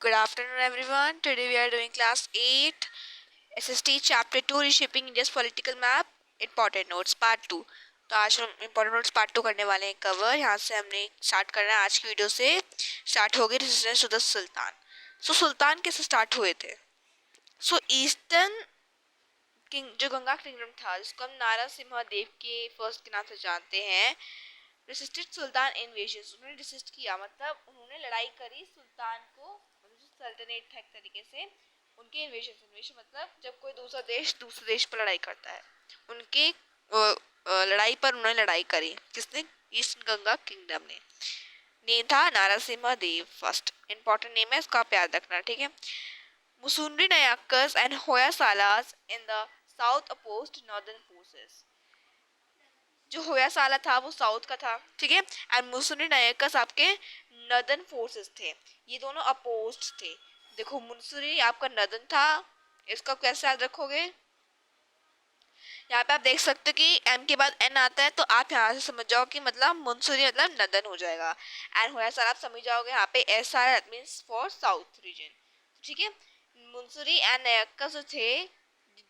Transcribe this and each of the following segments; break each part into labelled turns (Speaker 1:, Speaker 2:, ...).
Speaker 1: Good afternoon, everyone. Today we are doing class 8 SST chapter 2 reshaping India's political map important notes part 2। तो आज हम important notes part 2 करने वाले हैं cover. यहाँ से हमने स्टार्ट करना है आज की वीडियो से। स्टार्ट हो गई रेजिस्टेंस टू द सुल्तान। सुल्तान कैसे स्टार्ट हुए थे? ईस्टर्न किंग जो गंगा किंगडम था जिसको हम नारा सिम्हा देव के फर्स्ट के नाम से जानते हैं, रेसिस्टेड सुल्तान इन्वेजन। उन्होंने रेसिस्ट किया मतलब उन्होंने लड़ाई करी सुल्तान को, सल्तनत था एक तरीके से उनके इन्वेजन मतलब जब कोई दूसरा देश दूसरे देश पर लड़ाई करता है, उनके लड़ाई पर उन्होंने लड़ाई करी। किसने? ईस्ट गंगा किंगडम ने। नेम था Narasimha Deva first. Important name है, इसको आप याद रखना, ठीक है। Musunuri Nayakas and Hoysalas in the south opposed northern forces. जो होयसाला था वो साउथ का था, ठीक है, एंड मुसुंडी नायकर्स आपके नॉर्दर्न फोर्सेस थे। ये दोनों अपोज्ड थे। देखो मुंसूरी आपका नदन था, इसका कैसे याद रखोगे? यहाँ पे आप देख सकते हो कि एम के बाद एन आता है, तो आप यहाँ से समझ जाओ कि मतलब मुंसूरी मतलब नदन हो जाएगा। एंड होयसाल आप समझ जाओगे यहाँ पे S R that means for south region, ठीक है। मुंसूरी एंड नयक्का जो थे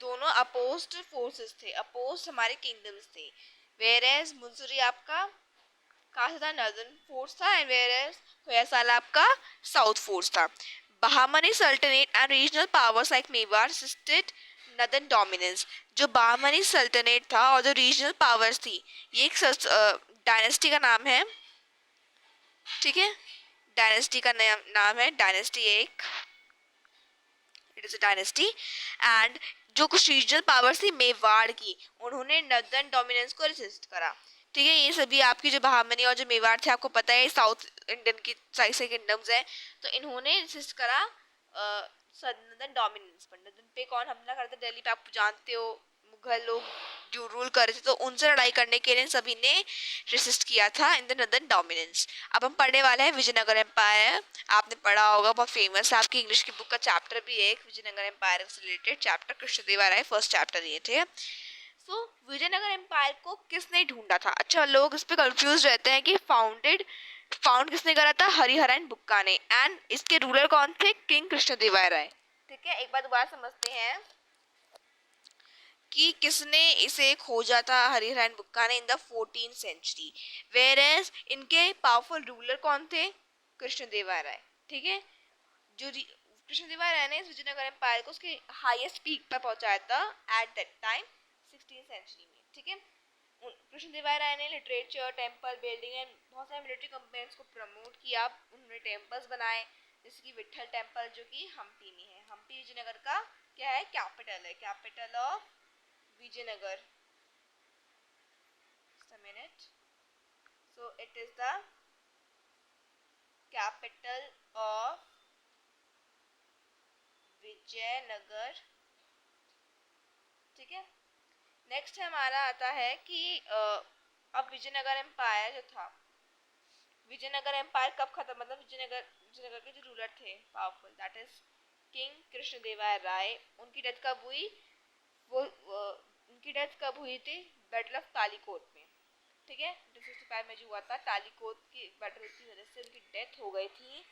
Speaker 1: दोनों अपोज्ड फोर्सेस थे, अपोज्ड हमारे किंगडम्स थे। वेयर एज मुंसूरी आपका कहाँ से था? नॉर्दर्न फोर्स था, एंड वेयर एज होयसाल आपका साउथ फोर्स था। Bahmani Sultanate and regional powers like Mewar resisted Northern dominance। जो बाहमनी सल्तनत था और जो रीजनल पावर्स थी, ये एक डायनेस्टी का नाम है, ठीक है। डायनेस्टी का नाम है, डायनेस्टी एक, it is a dynasty. And जो कुछ रीजनल पावर्स थी मेवाड़ की, उन्होंने नॉर्दर्न डोमिनेंस को रेसिस्ट करा, ठीक है। ये सभी आपकी जो बहामनी और जो मेवाड़ थे, आपको पता है साउथ इंडियन की साइड से किंगडम्स है, तो इन्होंने रेसिस्ट करा नॉर्दर्न डोमिनेंस पर। नॉर्दर्न पे कौन हमला करता? दिल्ली पे आप जानते हो मुगल लोग जो रूल कर रहे थे, तो उनसे लड़ाई करने के लिए सभी ने रेसिस्ट किया था इन द नॉर्दर्न डोमिनेंस। अब हम पढ़ने वाले हैं विजयनगर एम्पायर। आपने पढ़ा होगा, बहुत फेमस है, आपकी इंग्लिश की बुक का चैप्टर भी है एक विजयनगर एम्पायर से related chapter, Krishnadevaraya first chapter ये थे। सो विजयनगर एम्पायर को किसने ढूंढा था? अच्छा, लोग इस पे कंफ्यूज रहते हैं कि फाउंड किसने करा था? हरिहरन बुक्का ने। एंड इसके रूलर कौन थे? किंग कृष्णदेवराय, ठीक है। एक बार दोबारा समझते हैं कि किसने इसे खोजा था। हरिहरन बुक्का ने in the 14th century. Whereas इनके पावरफुल रूलर कौन थे? कृष्णदेवराय, ठीक है। जो कृष्णदेवराय ने विजयनगर एम्पायर को उसके हाईएस्ट पीक पर पहुंचाया था at that time 16th century में, ठीक है। कृष्णदेवराय ने लिटरेचर, टेम्पल बिल्डिंग एंड बहुत सारे मिलिट्री कंपेनियंस को प्रमोट किया। उन्होंने टेम्पल्स बनाए, जैसे कि विठल टेम्पल जो कि हम्पी में है। हम्पी विजयनगर का क्या है? कैपिटल है, capital of Vijayanagar. Minute, so it is the capital of Vijayanagar, ठीक है। नेक्स्ट हमारा आता है कि अब विजयनगर एम्पायर जो था, विजयनगर एम्पायर कब खत्म, मतलब विजयनगर के जो रूलर थे powerful, that is king Krishnadevaraya Raya, उनकी डेथ कब हुई? उनकी डेथ कब हुई थी? बैटल ऑफ तालीकोट में, ठीक है। 1865 में जो हुआ था तालीकोट की बैटल की वजह से उनकी डेथ हो गई थी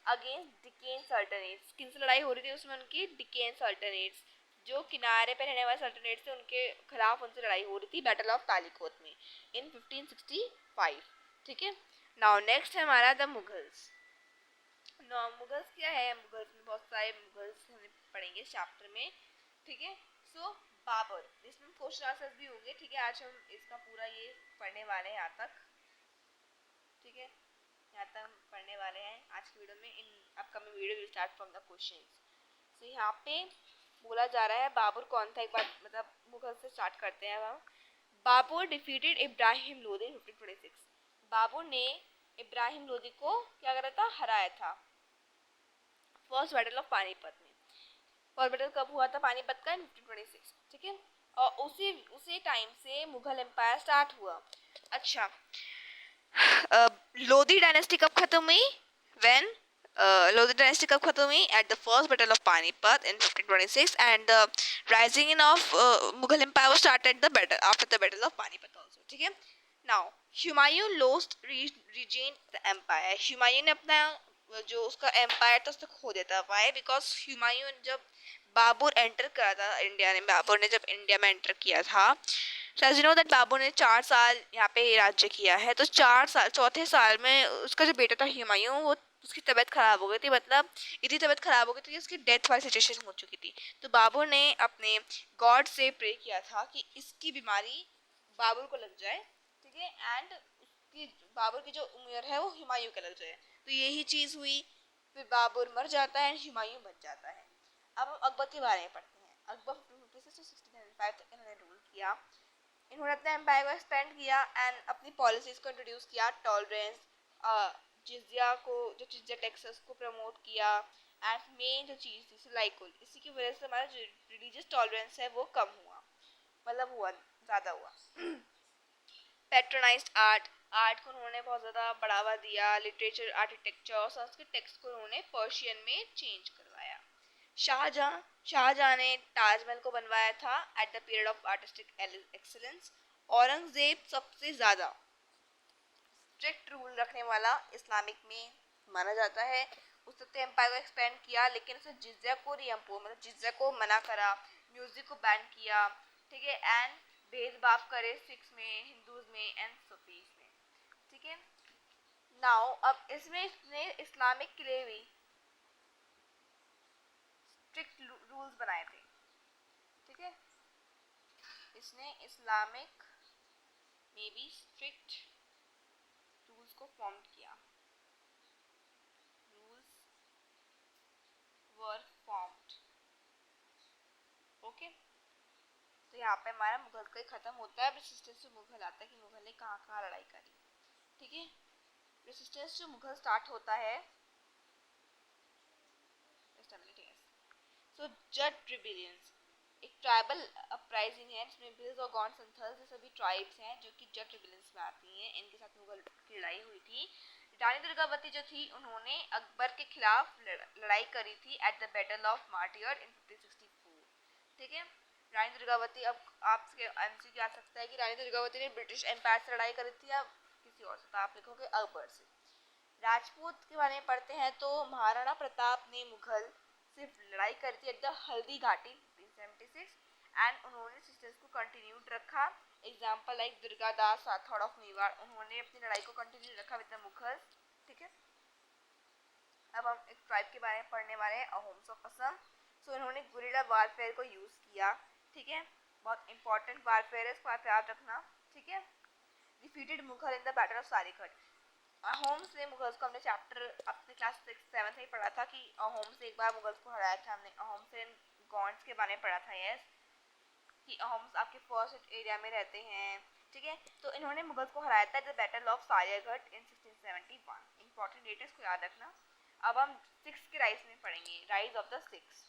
Speaker 1: अगेंस्ट डिकेन सल्टनेट्स। किनसे लड़ाई हो रही थी उसमें? उनकी डिकेन सल्टनेट्स, जो किनारे पे रहने वाले सल्टनेट थे, उनके खिलाफ उनसे लड़ाई हो रही थी बैटल ऑफ तालीकोट में इन 1565, ठीक है। नाउ नेक्स्ट है हमारा द मुगल्स। मुगल्स क्या है? मुगल्स में बहुत सारे मुगल्स हमें पढ़ेंगे इस चैप्टर में, ठीक है। सो बाबर, इसमें क्वेश्चन आंसर्स भी होंगे, ठीक है। आज हम इसका पूरा ये पढ़ने वाले हैं यहाँ तक, ठीक है। यहाँ तक हम पढ़ने वाले हैं आज की वीडियो में। In upcoming video will start from the questions. So यहाँ पे बोला जा रहा है बाबर कौन था, एक बार मतलब मुगल से स्टार्ट करते हैं हम। बाबर डिफीटेड इब्राहिम लोदी इन 1526। बाबर ने इब्राहिम लोदी को क्या करा था? हराया था फर्स्ट बैटल ऑफ पानीपत में। फर्स्ट बैटल कब हुआ था पानीपत का? 1526, ठीक है। और उसी टाइम से मुगल एम्पायर स्टार्ट हुआ। अच्छा, लोधी डायनेस्टी कब खत्म हुई? व्हेन Lodi dynasty कब खत्म हुई? At the first battle of Panipat in 1526, and the rising in of Mughal Empire was started the battle after the battle of Panipat also, ठीक है। Now Humayun lost regained the empire। Humayun ने अपना जो उसका empire था उसको खो देता। वाई? बिकॉज हुमायूं जब बाबर एंटर करा था इंडिया में, बाबर ने जब इंडिया में एंटर किया था, as you know that Babur ने 4 साल यहाँ पे राज्य किया है, तो 4 साल, चौथे साल में उसका जो बेटा था हुमायूं, वो उसकी तबीयत खराब हो गई थी, मतलब इतनी तबीयत खराब हो गई थी कि उसकी डेथ वाली सिचुएशन हो चुकी थी। तो बाबर ने अपने गॉड से प्रे किया था कि इसकी बीमारी बाबर को लग जाए, ठीक है, एंड उसकी बाबर की जो उम्र है वो हुमायूं के लग जाए। तो यही चीज़ हुई, फिर बाबर मर जाता है एंड हुमायूं बच जाता है। अब हम अकबर के बारे में पढ़ते हैं। अकबर 1695 तक इन्होंने रूल किया। इन्होंने अपने एम्पायर को एक्सपेंड किया एंड अपनी पॉलिसीज को इंट्रोड्यूस किया। टॉलरेंस, जिजिया को, जो जिजिया टैक्सेस को प्रमोट किया, एंड मेन जो चीज़ थी सिलाइकुल, इसी की वजह से हमारा जो रिलीजियस टॉलरेंस है वो कम हुआ, मतलब हुआ, ज़्यादा हुआ। पैट्रोनाइज्ड आर्ट, आर्ट को उन्होंने बहुत ज़्यादा बढ़ावा दिया। लिटरेचर, आर्किटेक्चर और संस्कृत टेक्स्ट को उन्होंने पर्शियन में चेंज करवाया। शाहजहां ने ताजमहल को बनवाया था at the period of artistic excellence. Aurangzeb सबसे ज़्यादा स्ट्रिक्ट रूल रखने वाला इस्लामिक में माना जाता है। उसने एम्पायर को एक्सपेंड किया, लेकिन उसने जिजिया को रीइम्पोज, मतलब जिजिया को मना करा, म्यूजिक को बैन किया, ठीक है, एंड भेदभाव करे सिख्स में, हिंदूज में एंड सूफीज में, ठीक है। नाउ अब इसमें इसने इस्लामिक के लिए भी स्ट्रिक्ट रूल्स बनाए थे, ठीक है। इसने इस्लामिक में भी स्ट्रिक्ट रूल्स को फॉर्म किया। Rules were formed, okay. तो यहाँ पे हमारा मुगल का खत्म होता है। रेसिस्टेंस टू मुगल आता है कि मुगल ने कहाँ कहाँ लड़ाई करी, ठीक है। रेसिस्टेंस टू मुगल स्टार्ट होता है, सो जट रिबेलियंस, एक ट्राइबल अपराइजिंग है जिसमें बिल्स और गॉन्ड संथल्स ये सभी ट्राइब्स हैं जो कि जट रिबेलियंस में आती हैं। इनके साथ मुगल की लड़ाई हुई थी। रानी दुर्गावती जो थी उन्होंने अकबर के खिलाफ लड़ाई करी थी एट द बैटल ऑफ मार्टियर इन 1564, ठीक है। रानी दुर्गावती, अब आपसे एमसीक्यू आ सकता है कि रानी दुर्गावती ने ब्रिटिश एम्पायर से लड़ाई करी थी या किसी और से, तो आप लिखोगे अकबर से। राजपूत के बारे में पढ़ते हैं तो महाराणा प्रताप ने मुगल सिर्फ लड़ाई करी थी at the Haldi Ghati 1576 and उन्होंने सिस्टर्स को कंटिन्यूड रखा। Example like Durgadas Rathore of Mewar, उन्होंने अपनी लड़ाई को कंटिन्यू रखा विद द मुगल्स, ठीक है। अब हम एक ट्राइब के बारे में पढ़ने वाले हैं, अहोम्स ऑफ असम। सो इन्होंने गुरिल्ला वारफेयर को यूज़ किया, ठीक है, बहुत इंपॉर्टेंट वारफेयर है, इसको आप याद रखना, ठीक है। Defeated Mughal in the battle of Saraighat. Ahoms ने मुगल्स को, हमने चैप्टर अपने क्लास 6-7 में ही पढ़ा था कि होम्स ने एक बार मुगल्स को हराया था। हमने होम्स एंड गॉन्ड्स के बारे में पढ़ा था, यस, कि होम्स आपके फर्स्ट एरिया में रहते हैं, ठीक है। तो इन्होंने मुगल्स को हराया था the battle of Saraighat in 1671। Important date है, इसको याद रखना। अब हम सिक्स के राइज में पढ़ेंगे, rise of the six.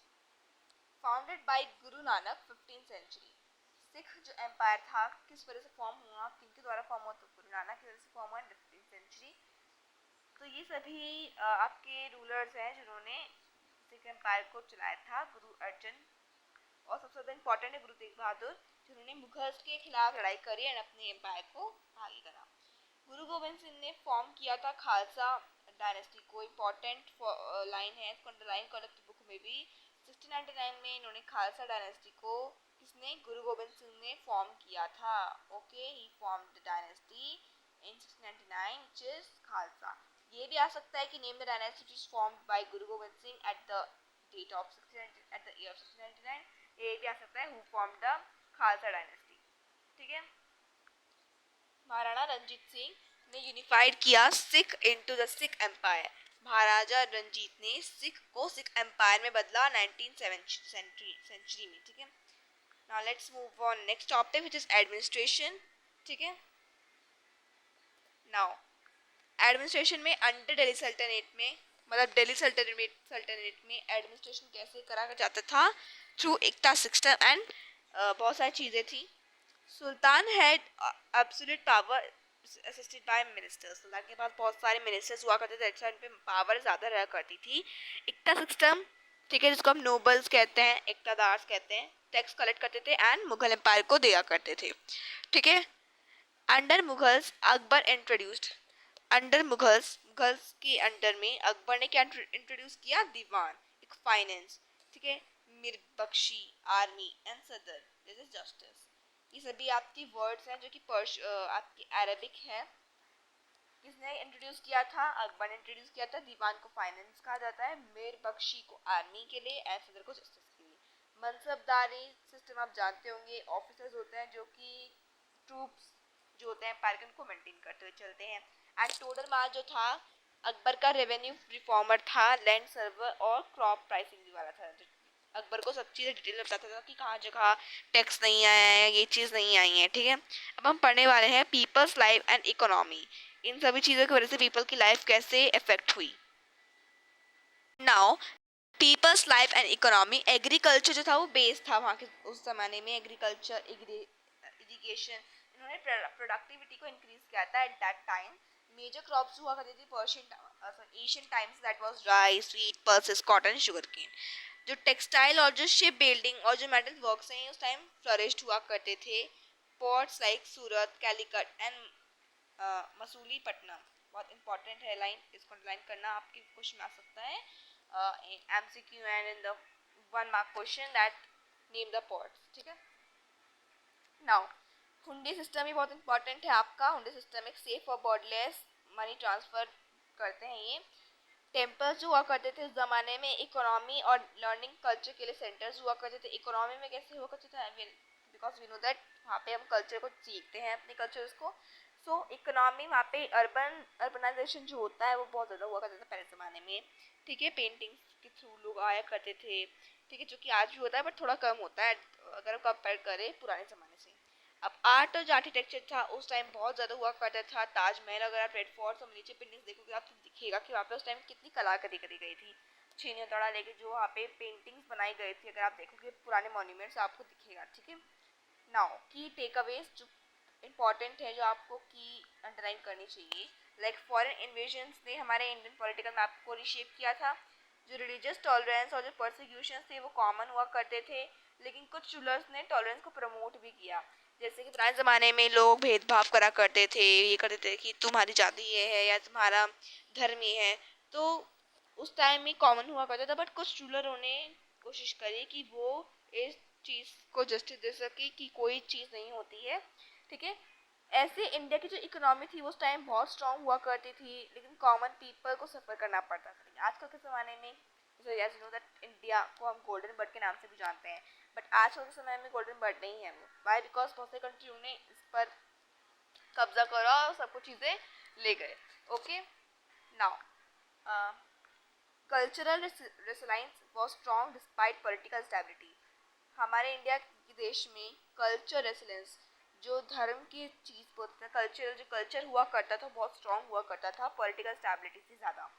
Speaker 1: Founded by Guru Nanak 15th century. Sikh जो एम्पायर था किस वजह से फॉर्म हुआ, किनके द्वारा फॉर्म हुआ, तो गुरु नानक की वजह से फॉर्म हुआ इन 15th सेंचुरी। तो ये सभी आपके रूलर्स हैं जिन्होंने सिख एम्पायर को चलाया था। गुरु अर्जन, और सबसे ज़्यादा इंपॉर्टेंट है गुरु तेग बहादुर, जिन्होंने मुगल्स के खिलाफ लड़ाई करी और अपने एम्पायर को आगे करा। गुरु गोविंद सिंह ने फॉर्म किया था खालसा डायनेस्टी को। इम्पॉर्टेंट लाइन है, इसको अंडरलाइन कर सकते बुक में भी। 1699 में इन्होंने खालसा डायनेस्टी को, किसने, गुरु गोविंद सिंह ने फॉर्म किया था, okay. He form the dynasty in 1699 which is Khalsa. ये भी आ सकता है कि name the dynasty which is formed by Guru Gobind Singh at the date of 1699 at the year of 1699। ये भी आ सकता है who form the Khalsa dynasty, ठीक है। महाराणा रंजीत सिंह ने यूनिफाइड किया Sikh into the Sikh empire. Maharaja Ranjit ने सिख को सिख एम्पायर में बदला 19th सेंचुरी में, ठीक है। Now let's move on next topic which is administration, ठीक है। नाउ एडमिनिस्ट्रेशन में अंडर दिल्ली सल्तनत में, मतलब दिल्ली सल्तनत में एडमिनिस्ट्रेशन कैसे करा जाता था, थ्रू एकता सिस्टम एंड बहुत सारी चीज़ें थी। Sultan had absolute power assisted by ministers. सुल्तान के पास बहुत सारे मिनिस्टर्स हुआ करते थे, अच्छा इन पे पावर ज़्यादा रहा करती थी। एकता सिस्टम, ठीक है, जिसको हम नोबल्स कहते हैं, एकतादार्स कहते हैं, टैक्स कलेक्ट करते थे एंड मुगल एम्पायर को दिया करते थे, ठीक है। Under Mughals Akbar introduced, under Mughals girls के अंडर में अकबर ने क्या इंट्रोड्यूस किया, दीवान, एक फाइनेंस, ठीक है, मीर बख्शी, आर्मी एंड सदर, दिस इज जस्टिस। ये सभी आपकी वर्ड्स हैं जो कि आपकी अरेबिक है। किसने इंट्रोड्यूस किया था, अकबर ने इंट्रोड्यूस किया था। दीवान को फाइनेंस कहा जाता है, मीर बख्शी को आर्मी के लिए, एंड सदर को जस्टिस के लिए। मनसबदारी सिस्टम आप जानते होंगे, ऑफिसर्स होते हैं जो कि ट्रूप्स जो होते हैं पार्क को मेंटेन करते हुए चलते हैं। एंड टोडर माल जो था अकबर का रेवेन्यू रिफॉर्मर था, लैंड सर्वर और क्रॉप प्राइसिंग वाला था। अकबर को सब चीज़ें डिटेल में बताता था कि कहाँ जगह टैक्स नहीं आया है, ये चीज़ नहीं आई है, ठीक है। अब हम पढ़ने वाले हैं पीपल्स लाइफ एंड इकोनॉमी। इन सभी चीज़ों की वजह से पीपल की लाइफ कैसे इफेक्ट हुई। Now people's life and economy, agriculture जो था वो बेस था वहाँ के उस ज़माने में। एग्रीकल्चर, इरिगेशन, इन्होंने प्रोडक्टिविटी को इंक्रीज किया था at that time. Major crops हुआ करती थी Asian times, that was rice, wheat, pulses, cotton, sugar cane. जो टेक्सटाइल और जो शिप बिल्डिंग और जो मेटल वर्क्स हैं उस टाइम फ्लरिश्ड हुआ करते थे। Ports like Surat, Calicut and Masulipatnam, बहुत इंपॉर्टेंट है लाइन, इसको लाइन करना आपके क्वेश्चन आ सकता है MCQ and in the 1 mark question that name the ports, ठीक है। नाउ हुंडी सिस्टम भी बहुत इंपॉर्टेंट है आपका। हुंडी सिस्टम एक सेफ और बॉर्डरलेस मनी ट्रांसफर करते हैं ये। टेम्पल्स जो हुआ करते थे उस ज़माने में इकोनॉमी और लर्निंग कल्चर के लिए सेंटर्स हुआ करते थे। इकोनॉमी में कैसे हुआ करते थे, बिकॉज वी नो दैट वहाँ पे हम कल्चर को सीखते हैं, अपने कल्चर्स को। सो इकोनॉमी वहाँ पे अर्बनाइजेशन जो होता है वो बहुत ज़्यादा हुआ करता था पहले ज़माने में, ठीक है। पेंटिंग्स के थ्रू लोग आया करते थे, ठीक है, जो कि आज भी होता है बट थोड़ा कम होता है अगर कंपेयर करें पुराने ज़माने से। अब आर्ट और जो आर्किटेक्चर था उस टाइम बहुत ज़्यादा हुआ करता था। ताजमहल अगर आप रेड फोर्ट और नीचे पेंटिंग्स देखोगे आपको दिखेगा कि वहाँ पे उस टाइम कितनी कलाकारी करी गई थी। छेनी हथौड़ा लेके जो वहाँ पे पेंटिंग्स बनाई गई थी, अगर आप देखोगे पुराने मॉन्यूमेंट्स आपको दिखेगा, ठीक है। नाउ की टेक अवेज जो इम्पॉर्टेंट है, जो आपको की अंडरलाइन करनी चाहिए, लाइक फॉरेन इन्वेजन्स ने हमारे इंडियन पॉलिटिकल मैप को रिशेप किया था। जो रिलीजियस टॉलरेंस और जो परसिक्यूशन थे वो कॉमन हुआ करते थे, लेकिन कुछ रूलर्स ने टॉलरेंस को प्रमोट भी किया। जैसे कि पुराने ज़माने में लोग भेदभाव करा करते थे, ये करते थे कि तुम्हारी जाति ये है या तुम्हारा धर्म ये है, तो उस टाइम में कॉमन हुआ करता था। बट कुछ रूलरों ने कोशिश करी कि वो इस चीज़ को जस्टिस दे सके कि कोई चीज़ नहीं होती है, ठीक है। ऐसे इंडिया की जो इकोनॉमी थी वो उस टाइम बहुत स्ट्रांग हुआ करती थी, लेकिन कॉमन पीपल को सफ़र करना पड़ता था। आजकल के ज़माने में एज नो दैट इंडिया को हम गोल्डन बर्ड के नाम से भी जानते हैं, बट आजकल के समय में गोल्डन बर्ड नहीं है वो। वाई, बिकॉज बहुत से कंट्रियों ने इस पर कब्जा करा और सब कुछ चीज़ें ले गए। Okay, now cultural resilience was strong despite political stability. हमारे इंडिया के देश में कल्चर रेसिलेंस, जो धर्म की चीज़ बोलते हैं, कल्चर जो कल्चर हुआ करता था बहुत स्ट्रॉन्ग हुआ करता था पॉलिटिकल स्टेबिलिटी से ज़्यादा।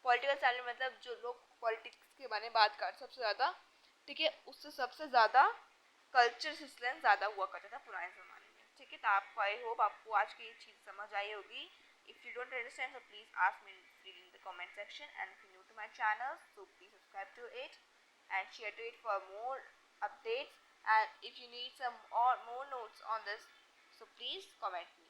Speaker 1: पॉलिटिकल स्टेबिलिटी मतलब जो लोग पॉलिटिक्स के बारे में बात कर सबसे ज़्यादा, ठीक है, उससे सबसे ज़्यादा कल्चर रेसिलेंस ज़्यादा हुआ करता था पुराने ज़माने में, ठीक है। तो आपको आई होप आपको आज की ये चीज़ समझ आई होगी। If you don't understand so please ask me in the comment section, and if you're new to my channel so please subscribe to it and share to it for more updates, and if you need some or more notes on this so please comment me.